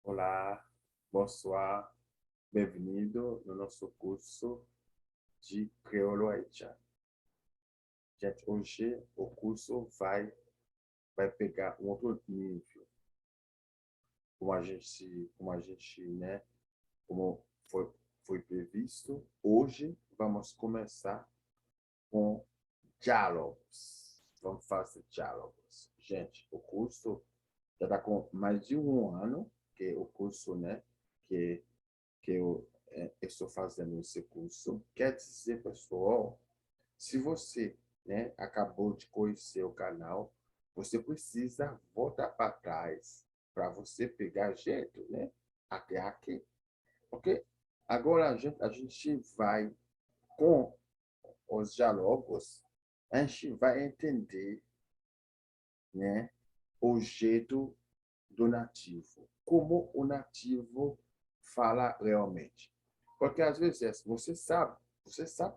Olá, bonsoir, bem-vindo no nosso curso de crioulo haitiano. Gente, hoje o curso vai pegar um outro nível, né, como foi previsto. Hoje vamos começar com diálogos. Vamos fazer diálogos. Gente, o curso já está com mais de um ano, que o curso, né, que eu estou fazendo esse curso. Quer dizer, pessoal, se você, né, acabou de conhecer o canal, você precisa voltar para trás para você pegar jeito, né? Até aqui. Ok? Agora a gente vai com os diálogos, a gente vai entender, né, o jeito do nativo, como o nativo fala realmente. Porque às vezes você sabe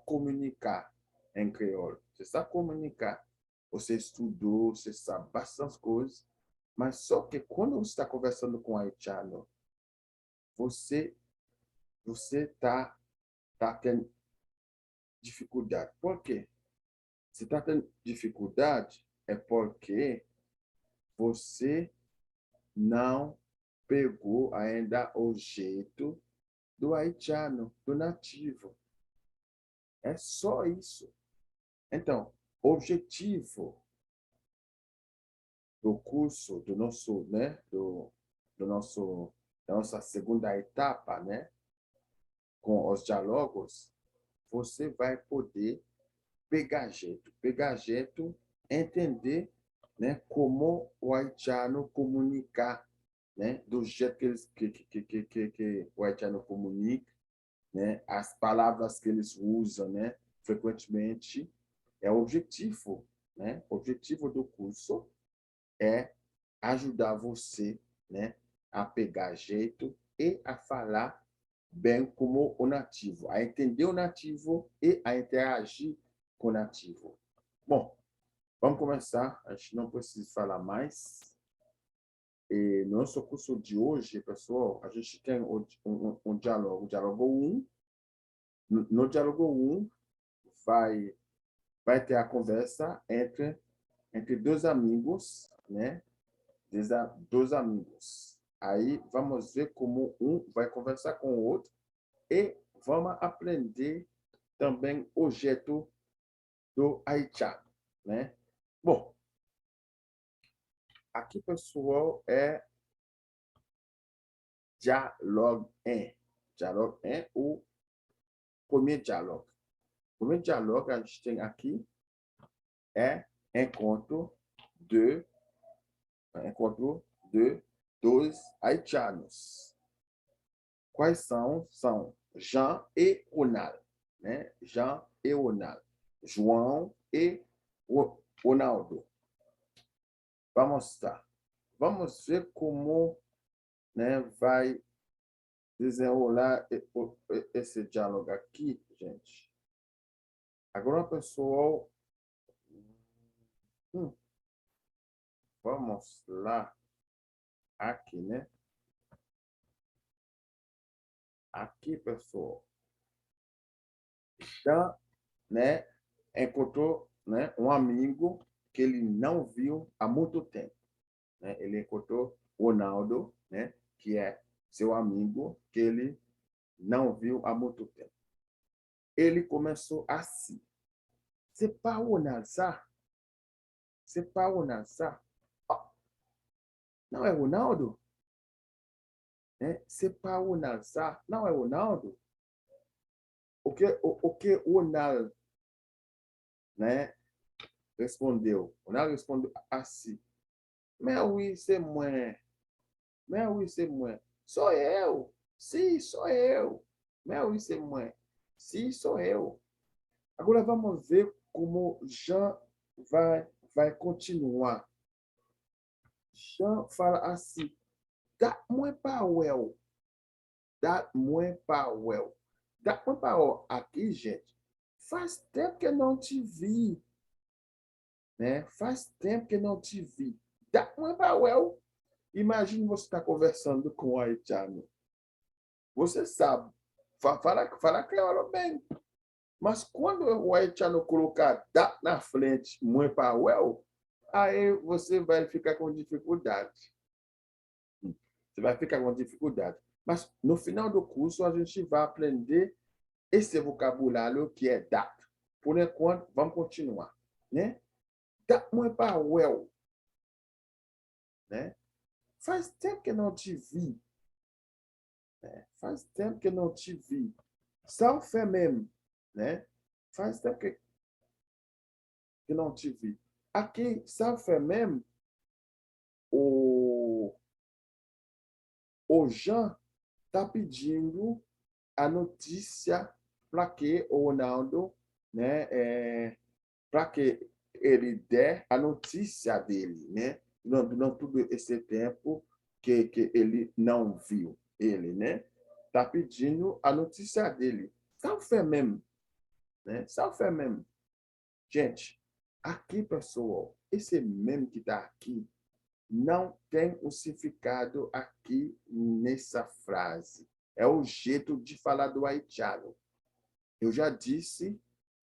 comunicar em crioulo, você sabe comunicar, você estudou, você sabe bastante coisas, mas só que quando você está conversando com o haitiano, você você tá tendo dificuldade. Por quê? Se está tendo dificuldade, é porque você não pegou ainda o jeito do haitiano, do nativo. É só isso. Então, o objetivo do curso, do nosso, né, do nosso, da nossa segunda etapa, né, com os diálogos, você vai poder pegar jeito, entender, né, como o haitiano comunicar, né, do jeito que o haitiano comunica, né, as palavras que eles usam, né, frequentemente, é o objetivo, né? O objetivo do curso é ajudar você, né, a pegar jeito e a falar bem como o nativo, a entender o nativo e a interagir com o nativo. Bom, vamos começar. A gente não precisa falar mais. E no nosso curso de hoje, pessoal, a gente tem um diálogo, o diálogo 1. No diálogo 1, vai, vai ter a conversa entre dois amigos, né? Dois amigos. Aí vamos ver como um vai conversar com o outro e vamos aprender também o jeito do haitiano, né? Bom, aqui, pessoal, é diálogo 1. Diálogo 1, o primeiro diálogo. O primeiro diálogo que a gente tem aqui é de, encontro de dois haitianos. Quais são? São Jean e Ronald, né? Jean e Ronald. João e Ronaldo. Vamos lá. Vamos ver como, né, vai desenrolar esse diálogo aqui, gente. Agora, pessoal, hum, vamos lá. Aqui, né? Aqui, pessoal. Já, né, encontrou, né, um amigo que ele não viu há muito tempo, né? Ele encontrou Ronaldo, né, que é seu amigo que ele não viu há muito tempo. Ele começou assim: c'est pas Ronaldo ça? C'est pas Ronaldo ça? Oh, não é Ronaldo? Né? C'est pas Ronaldo ça? Não é Ronaldo? O que Ronaldo, né, respondeu? Ronaldo respondeu assim: mais oui, c'est moi. Mais oui, c'est moi. Sou eu. Sim, sou eu. Mais oui, c'est moi. Sim, sou eu. Agora vamos ver como Jean vai continuar. Jean fala assim: dá-moi Powell. Dá-moi Powell. Dá-moi Powell. Aqui, gente, faz tempo que eu não te vi. Né? Faz tempo que eu não te vi. Dá-moi Powell. Imagine você está conversando com o haitiano. Você sabe, fala claro bem. Mas quando o haitiano colocar data na frente, muito para well, aí você vai ficar com dificuldade. Você vai ficar com dificuldade. Mas no final do curso, a gente vai aprender esse vocabulário que é data. Por enquanto, vamos continuar. Né? Data muito para well. Né? Faz tempo que não te vi. Né? Faz tempo que não te vi. Ça fait mesmo. Né? Faz tempo que não te vi. Aqui, ça fait mesmo, o Jean está pedindo a notícia para que o Ronaldo, né, para que ele dê a notícia dele, né? Não todo esse tempo que ele não viu ele, né? Está pedindo a notícia dele. Ça fait mesmo, né? Ça fait mesmo. Gente, aqui, pessoal, esse mesmo que está aqui não tem um significado aqui nessa frase. É o jeito de falar do haitiano. Eu já disse,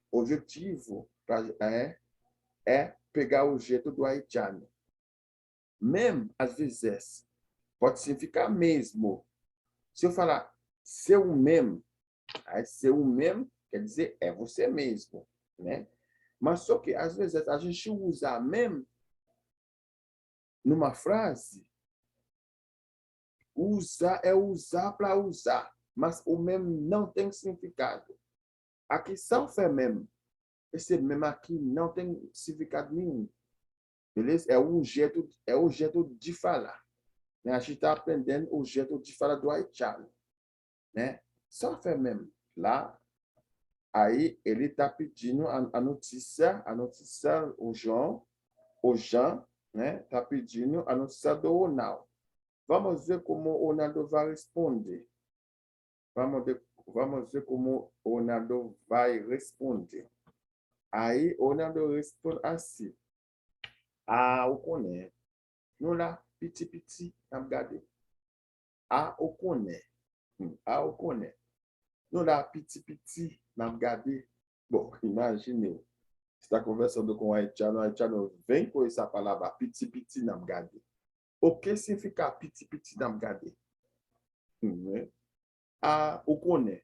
o objetivo é pegar o jeito do haitiano. Mesmo, às vezes, pode significar mesmo. Se eu falar seu mesmo, aí seu mesmo quer dizer é você mesmo, né? Mas só que, às vezes, a gente usa mesmo numa frase, usar é usar para usar, mas o mesmo não tem significado. Aqui só é mesmo. Esse mesmo aqui não tem significado nenhum. Beleza? É o jeito de falar. Né? A gente está aprendendo o jeito de falar do haitiano. Né? Só é mesmo. Lá, aí ele está pedindo a notícia, o Jean, né? Está pedindo a notícia do Ronaldo. Vamos ver como o Ronaldo vai responder. Vamos ver como o Ronaldo vai responder. Aí o Ronaldo responde assim. Ah, o connaît. Nous là, petit, n'a regardé. Ah, o connaît. Ah, o connaît. Nous là, petit, n'a regardé. Bom, imagine, você está conversando com o haitiano vem com essa palavra petit, n'a regardé. O que significa petit, n'a regardé? Né? Ah, o connaît.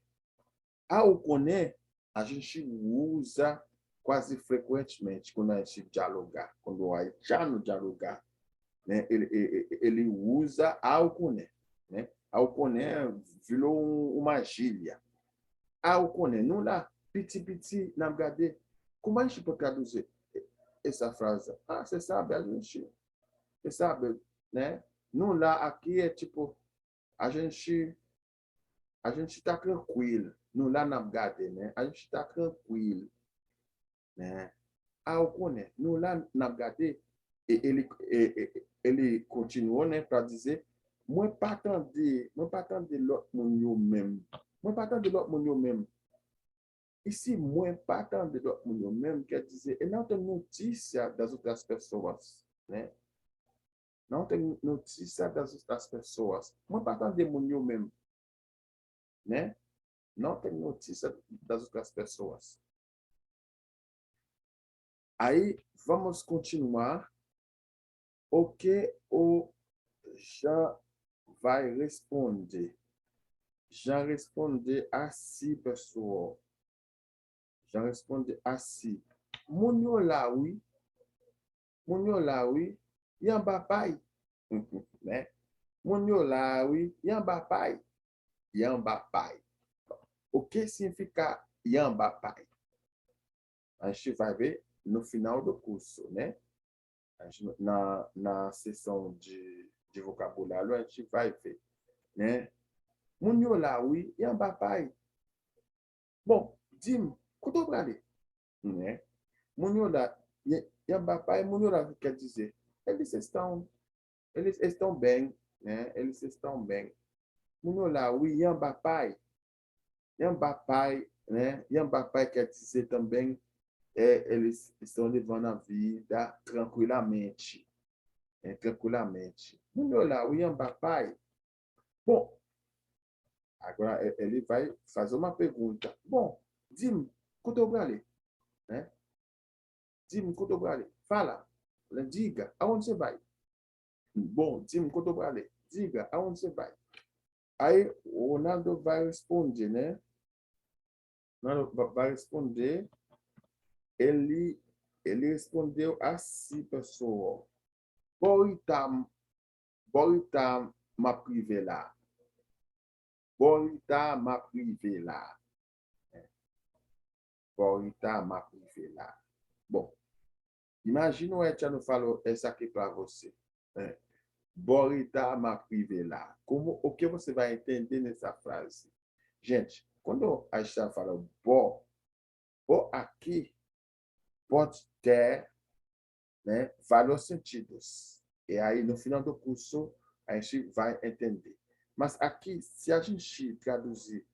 Ah, o connaît, a gente usa quase frequentemente quando a gente dialogar, quando o haitiano dialogar, né? Ele usa alconé, né? Alconé virou uma gíria. Alconé, não dá piti, na verdade. Como a gente pode traduzir essa frase? Ah, você sabe, você sabe, né? Não lá, aqui é tipo, a gente está tranquilo. Não lá na verdade, né? A gente está tranquilo, né? Alconé, não lá na verdade, ele continuou, né, para dizer, moi pas tant de l'autre moun même. Moi pas tant de l'autre moun même. Ici, moi pas tant de l'autre moun même, quer dizer, ele não tem notícia das outras pessoas, né? Não tem notícia das outras pessoas. Moi pas tant de moun même, né? Não tem notícia das outras pessoas. Aí, vamos continuar. O que o Jean vai responder? Já responde assim, pessoal. Já responde assim. Munyo lawi, yamba pai. Né? Munyo lawi, yamba pai. O que significa yamba pai? A gente vai ver no final do curso, né? Na sessão de vocabulário, a gente vai ver, né? Munyo lawi, yamba pai. Bom, dim, kuto brale, né? Munyola, yamba pai, Munyola quer dizer, eles estão bem, né? Eles estão bem. Munyola, o yamba pai, né? Yamba pai quer dizer também, eles estão levando a vida tranquilamente, tranquilamente. Mulher lá, o Ian papai. Bom, agora ele vai fazer uma pergunta. Bom, diz-me, quanto eu ali, né? Diz-me quanto eu ali. Fala, diga, aonde você vai? Bom, diz-me quanto eu ali. Diga, aonde você vai? Aí o Ronaldo vai responder, né? Ronaldo vai responder. Ele respondeu assim, pessoal. Borita ma privé lá. Borita ma privé lá. Borita ma privé lá. Bom, imagina o Etienne falou essa aqui para você. Né? Borita ma privé lá. Como, o que você vai entender nessa frase? Gente, quando a gente fala bo aqui pode ter, né, vários sentidos. E aí, no final do curso, a gente vai entender. Mas aqui, se a gente traduzir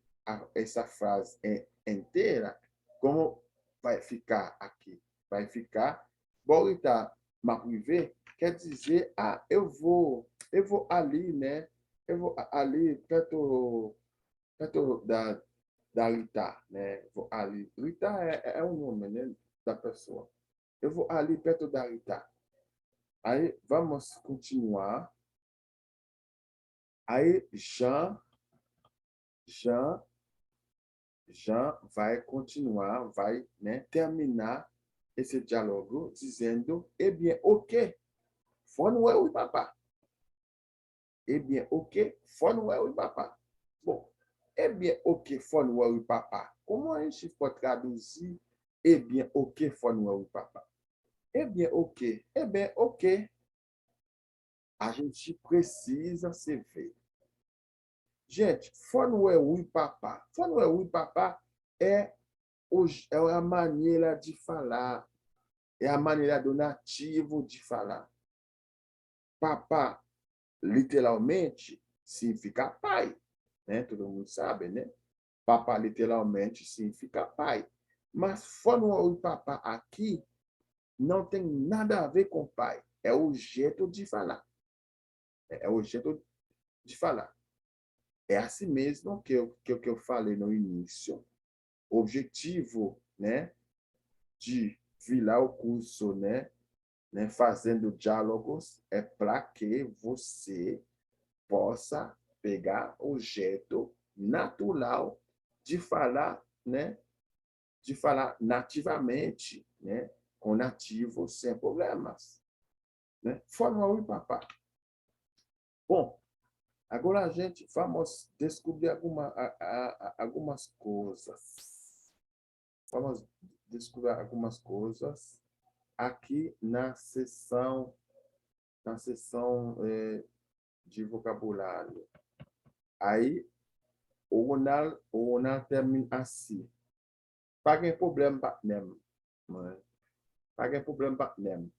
essa frase inteira, como vai ficar aqui? Vai ficar, Borita Maprivé, quer dizer, eu vou ali, né? Eu vou ali, perto da Rita, né? Vou ali. Rita é o nome, né, da pessoa. Eu vou ali perto da Rita. Aí, vamos continuar. Aí, Jean vai continuar, vai, né, terminar esse diálogo dizendo, eh bien, ok, fone oui, papa. Eh bien, ok, fone oui, papa. Bom, eh bien, ok, fone oui, papa. Como a gente pode traduzir, eh bien, ok, fone oui, papa? Eh bien, ok. Eh bien, ok. A gente precisa se ver. Gente, Fonuel Papá. Fonuel Papá é a maneira de falar, é a maneira do nativo de falar. Papá, literalmente, significa pai, né? Todo mundo sabe, né? Papá, literalmente, significa pai. Mas Fonuel Papá aqui não tem nada a ver com pai. É o jeito de falar. É o jeito de falar. É assim mesmo que eu falei no início. O objetivo, né, de virar o curso, né, fazendo diálogos, é para que você possa pegar o jeito natural de falar, né, de falar nativamente, né, com nativos sem problemas, né? Forma o papá. Bom, agora a gente vamos descobrir algumas coisas. Vamos descobrir algumas coisas aqui na sessão de vocabulário. Aí, o Ronald termina assim. Pas de problème, pas nem. Pas de problème, pas nem.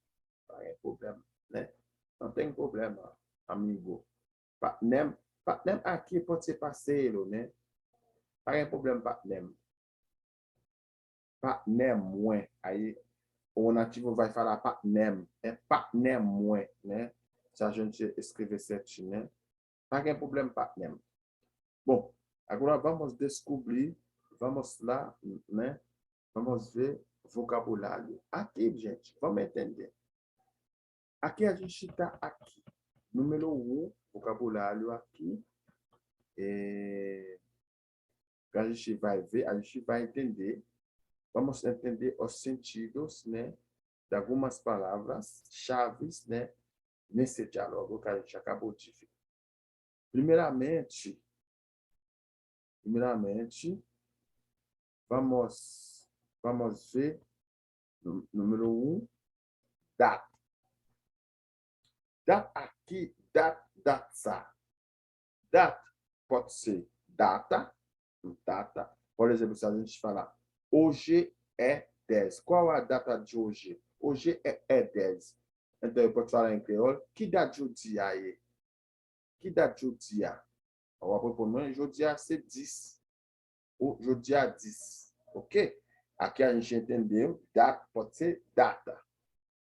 Pas de problème, né? Não tem problema, amigo. Pas nem aqui pode ser parceiro, né? Pas de problème, pas nem. Pas nem, moins. Aí, o nativo vai falar pas nem. É pas nem, moins, né? Se a gente escrever certinho, né? Pas de problème, pas nem. Bom, agora vamos descobrir, vamos lá, né? Vamos ver vocabulário. Aqui, gente, vamos entender. Aqui a gente está aqui. Número 1, vocabulário aqui. A gente vai ver, a gente vai entender. Vamos entender os sentidos, né? De algumas palavras chaves, né? Nesse diálogo que a gente acabou de ver. Primeiramente, vamos ver número 1, data. Data aqui, data. Data pode ser data. Por exemplo, se a gente falar hoje é 10. Qual a data de hoje? Hoje é 10. Então, eu posso falar em crioulo. Que data do dia aí? Que data do dia? On va proposer aujourd'hui c'est 10. Aujourd'hui à 10. Ok? Aqui a gente entendeu. Data pode ser data.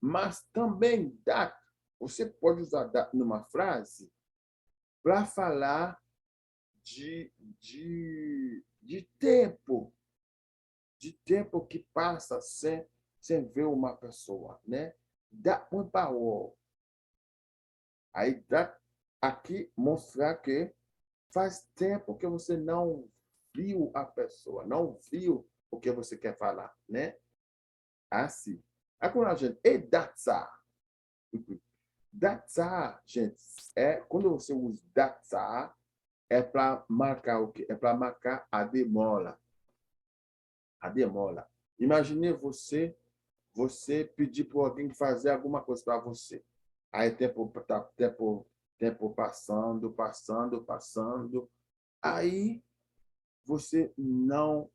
Mas também data você pode usar that numa frase para falar de tempo, que passa sem ver uma pessoa, né? That one power. Aí that aqui mostrar que faz tempo que você não viu a pessoa, não viu o que você quer falar, né? Assim. Agora, gente, e datsa? Datsa, gente, quando você usa datsa, é para marcar o quê? É para marcar a demora. A demora. Imagine você pedir para alguém fazer alguma coisa para você. Aí tempo passando. Aí você não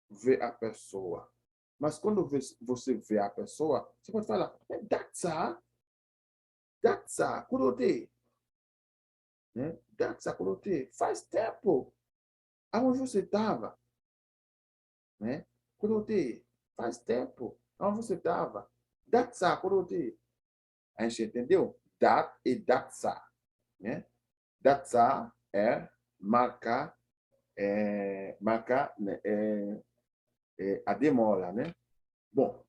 vê a pessoa. Mas quando você vê a pessoa, você pode falar, datsa, kurote, né? Datsa, kurote, faz tempo. Aonde você estava, né? Kurote, faz tempo. Aonde você estava? Datsa, kurote. A gente entendeu? Dat e datsa, né? Datsa é marcar, né? A demora, né? Bom,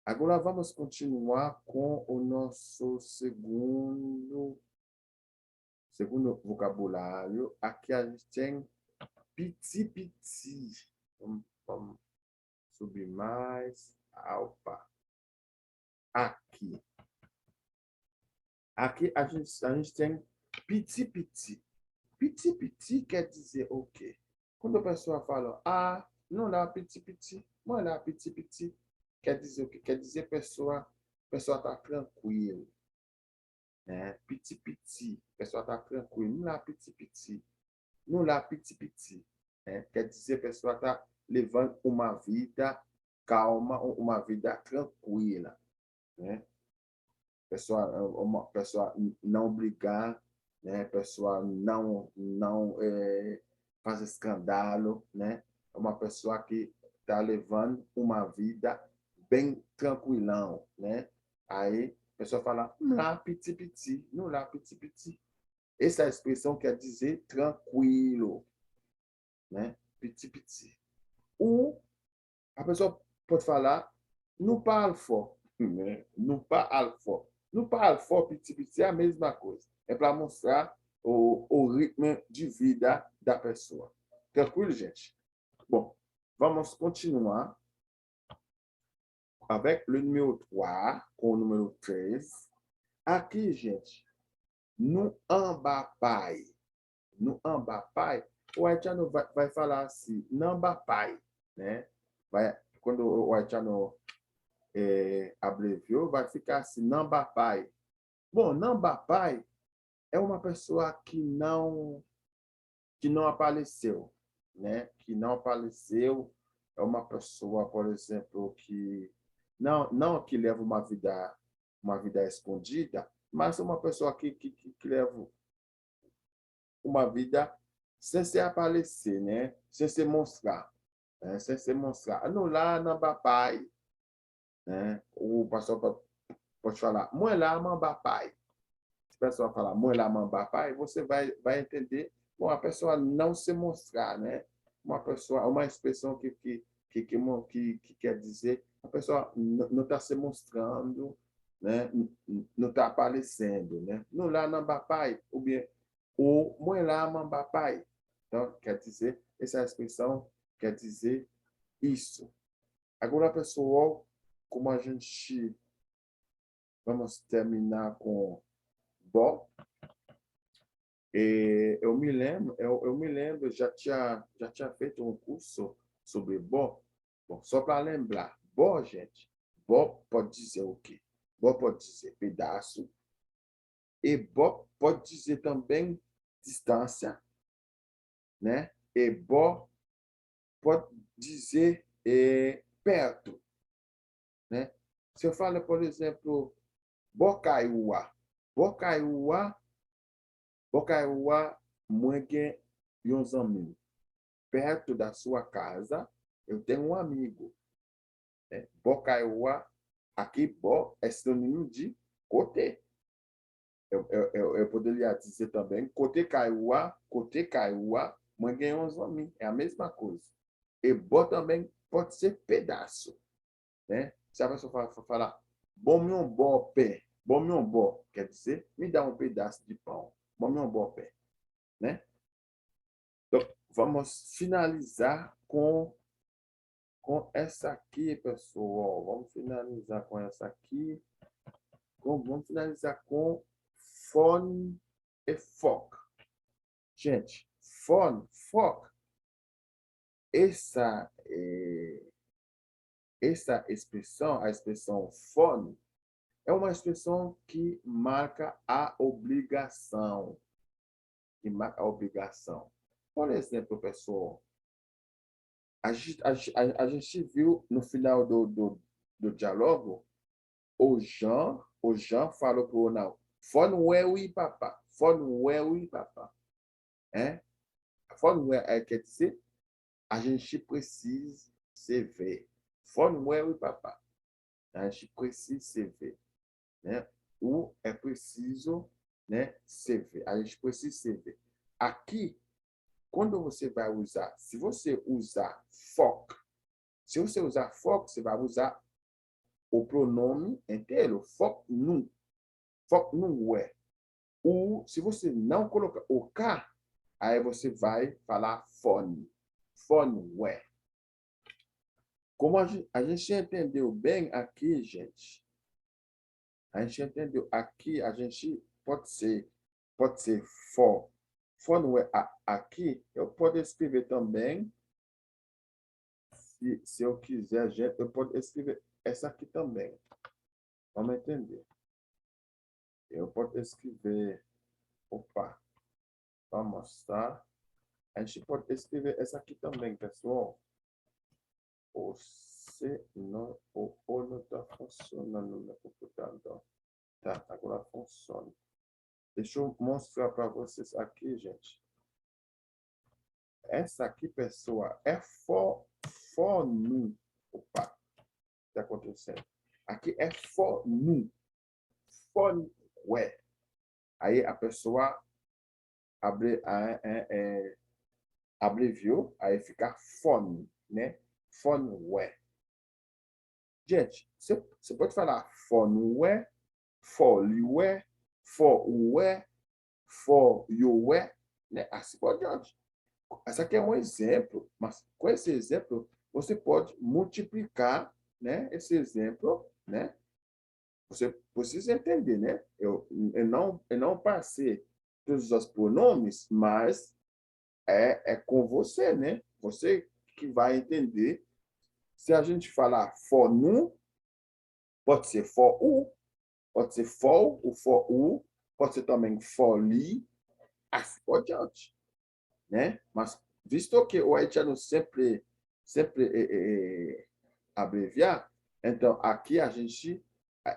agora vamos continuar com o nosso segundo vocabulário. Aqui a gente tem piti-piti. Vamos subir mais. Opa. Aqui. Aqui a gente tem piti-piti. Piti-piti quer dizer o quê? Quando a pessoa fala, não dá piti-piti, não dá piti-piti, quer dizer o quê? Quer dizer pessoa está tranquila, né? Piti-piti, pessoa está tranquila, não dá piti-piti, não dá piti-piti, né? Quer dizer pessoa está levando uma vida calma, uma vida tranquila, né? Uma pessoa não brigar, né? Pessoa não faz escândalo, né? É uma pessoa que está levando uma vida bem tranquilão, né? Aí a pessoa fala, não lá piti-piti, não lá piti-piti. Essa expressão quer dizer tranquilo, né? Piti-piti. Ou a pessoa pode falar, não parle fort, né? Não parle fort. Não parle fort, piti-piti, é a mesma coisa. É para mostrar o ritmo de vida da pessoa. Tranquilo, gente? Bom, vamos continuar avec le numéro 3, com o número 3. Aqui, gente, no ambapai. No ambapai, o haitiano vai falar assim, nambapai, né? Quando o haitiano abreviou, vai ficar assim, nambapai. Bom, nambapai é uma pessoa que não apareceu, né? Que não apareceu, é uma pessoa, por exemplo, que não que leva uma vida escondida, mas é uma pessoa que leva uma vida sem se aparecer, né? Sem se mostrar, né? Sem se mostrar. Anular na papai, né? O pastor pode falar, mãe lá, mambapai. Se a pessoa falar, mãe lá, mambapai, você vai entender, bom, a pessoa não se mostrar, né? Uma expressão que quer dizer, a pessoa não está se mostrando, né? Não está aparecendo, né? Não lá, mambapai, o mãe lá, mambapai. Então, quer dizer, essa expressão quer dizer isso. Agora, pessoal, como a gente vamos terminar com bom, eu me lembro, já tinha feito um curso sobre bom. Bom, só para lembrar, bom, gente, bom pode dizer o quê? Bom pode dizer pedaço, e bom pode dizer também distância, né? E bom pode dizer perto, né? Se eu falo, por exemplo, Bocaiúa, Bocaiúa, Bocaiúa, Mwengue Yonzami, perto da sua casa, eu tenho um amigo, né? Bocaiúa, aqui, Bo é sinônimo de côté, Eu poderia dizer também, côté Kaiwa, mãe ganhou uns homens. É a mesma coisa. E bom também pode ser pedaço, né? Se a pessoa falar, bom meu bom pé, bom meu bom, quer dizer, me dá um pedaço de pão, bom meu bom pé, né? Então, vamos finalizar com essa aqui, pessoal. Vamos finalizar com essa aqui. Vamos finalizar com fone e foco. Gente, fone, foco. Essa expressão, a expressão fone, é uma expressão que marca a obrigação. Por exemplo, pessoal, a gente viu no final do diálogo, o Jean falou para o Ronaldo, fone oui, papa. Fone oui, papa. É? Fone quer dizer, a gente precisa se ver. Fone oui, papa. A gente precisa se ver, né? O é preciso, né, se ver. A gente precisa se ver. Aqui, quando você vai usar, se você usar foco, você vai usar o pronome inteiro, foco nu. Foco nu é. Se você não colocar o K, aí você vai falar fone. Fone é. Como a gente entendeu bem aqui, gente, a gente entendeu aqui, a gente pode ser for. For não é aqui, eu posso escrever também, se eu quiser, gente, eu posso escrever essa aqui também. Vamos entender. Eu posso escrever, opa, para mostrar. A gente pode escrever essa aqui também, pessoal. O não está funcionando no meu computador. Tá, agora funciona. Deixa eu mostrar para vocês aqui, gente. Essa aqui, pessoal, é fone. Opa, o que está acontecendo? Aqui é fone. Fone, ué. Aí a pessoa abreviou, aí fica fone, né? Fone, ué. Gente, você pode falar fone, ué, fole, ué, for, ué, for, you, ué, né? Assim por diante. Esse aqui é um exemplo, mas com esse exemplo, você pode multiplicar, né, esse exemplo, né? Você precisa entender, né? Eu não passei todos os pronomes, mas é com você, né? Você que vai entender. Se a gente falar for nu, pode ser for u, pode ser for, o for u, pode ser também for li, assim por diante, né? Mas visto que o haitiano sempre abreviar, então aqui a gente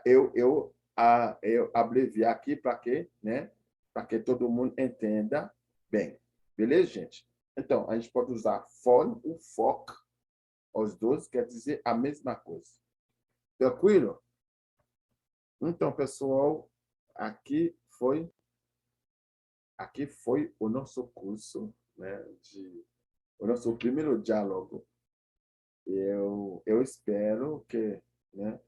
eu abreviar aqui para que, né? Para que todo mundo entenda bem. Beleza, gente? Então, a gente pode usar for ou foc, os dois quer dizer a mesma coisa. Tranquilo? Então, pessoal, aqui foi o nosso curso, né, o nosso primeiro diálogo. Eu espero né,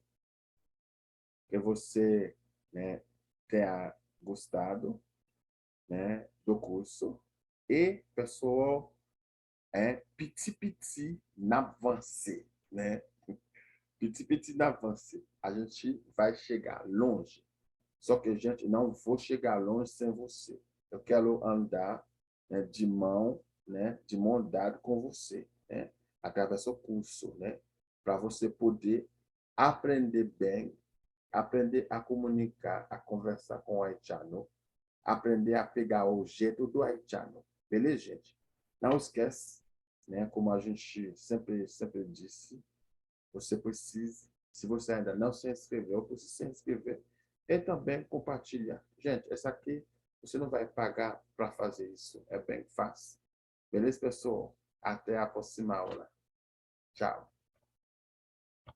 que você, né, tenha gostado, né, do curso. E, pessoal, petit n'avance, né? Petit n'avance. A gente vai chegar longe. Só que, gente, não vou chegar longe sem você. Eu quero andar, né, de mão dada com você, né? Através do curso, né? Para você poder aprender bem, aprender a comunicar, a conversar com o haitiano, aprender a pegar o jeito do haitiano. Beleza, gente? Não esquece, né? Como a gente sempre disse, você precisa, se você ainda não se inscreveu, precisa se inscrever e também compartilhar. Gente, essa aqui você não vai pagar para fazer isso. É bem fácil. Beleza, pessoal? Até a próxima aula. Tchau.